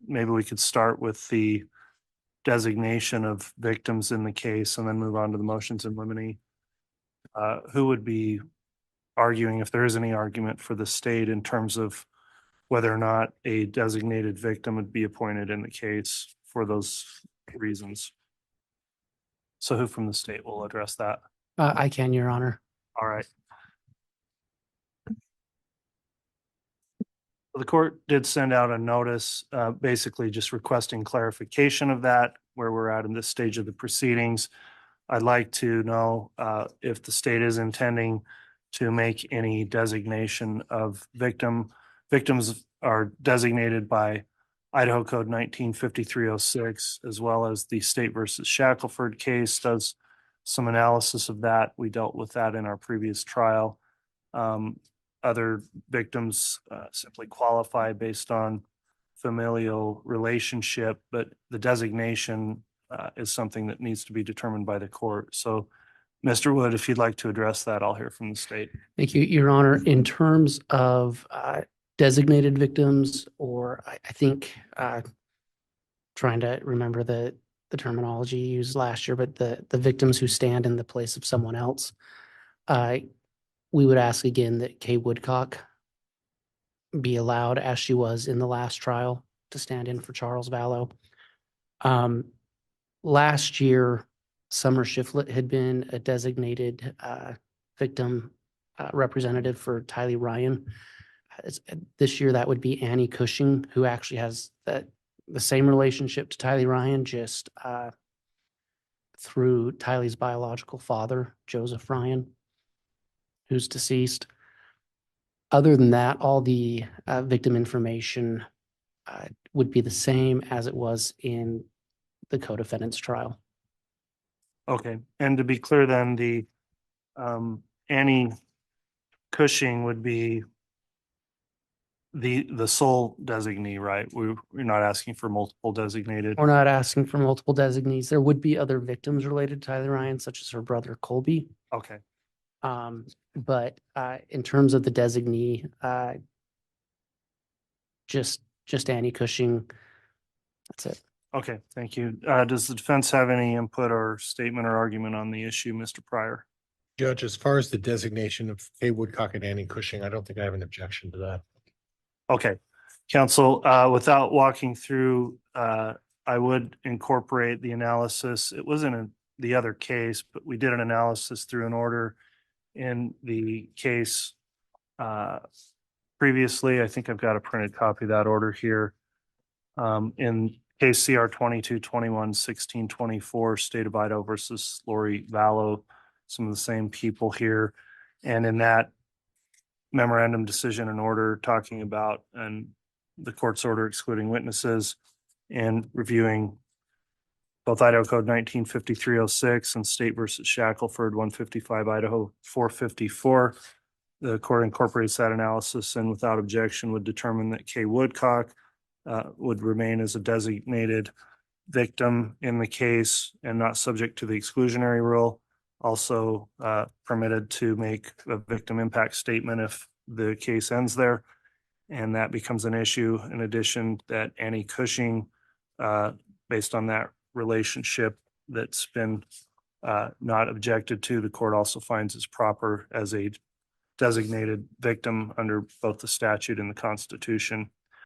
maybe we could start with the designation of victims in the case and then move on to the motions in limine. Who would be arguing, if there is any argument for the state in terms of whether or not a designated victim would be appointed in the case for those reasons? So who from the state will address that? I can, Your Honor. All right. The court did send out a notice, basically just requesting clarification of that, where we're at in this stage of the proceedings. I'd like to know if the state is intending to make any designation of victim. Victims are designated by Idaho Code 195306, as well as the State versus Shackelford case does some analysis of that. We dealt with that in our previous trial. Other victims simply qualify based on familial relationship, but the designation is something that needs to be determined by the court. So, Mr. Wood, if you'd like to address that, I'll hear from the state. Thank you, Your Honor. In terms of designated victims, or I think trying to remember the terminology used last year, but the victims who stand in the place of someone else, we would ask again that Kay Woodcock be allowed, as she was in the last trial, to stand in for Charles Vallow. Last year, Summer Shiflet had been a designated victim representative for Tylee Ryan. This year, that would be Annie Cushing, who actually has the same relationship to Tylee Ryan, just through Tylee's biological father, Joseph Ryan, who's deceased. Other than that, all the victim information would be the same as it was in the co-defendant's trial. Okay, and to be clear then, the Annie Cushing would be the sole designee, right? We're not asking for multiple designated. We're not asking for multiple designees. There would be other victims related to Tylee Ryan, such as her brother Colby. Okay. But in terms of the designee, just Annie Cushing. That's it. Okay, thank you. Does the defense have any input or statement or argument on the issue, Mr. Pryor? Judge, as far as the designation of Kay Woodcock and Annie Cushing, I don't think I have an objection to that. Okay, counsel, without walking through, I would incorporate the analysis. It wasn't in the other case, but we did an analysis through an order in the case previously. I think I've got a printed copy of that order here. In case CR 22-21-1624, State of Idaho versus Lori Vallow, some of the same people here. And in that memorandum decision and order talking about and the court's order excluding witnesses and reviewing both Idaho Code 195306 and State versus Shackelford 155 Idaho 454. The court incorporates that analysis and without objection would determine that Kay Woodcock would remain as a designated victim in the case and not subject to the exclusionary rule. Also permitted to make a victim impact statement if the case ends there, and that becomes an issue. In addition, that Annie Cushing, based on that relationship that's been not objected to, the court also finds is proper as a designated victim under both the statute and the Constitution.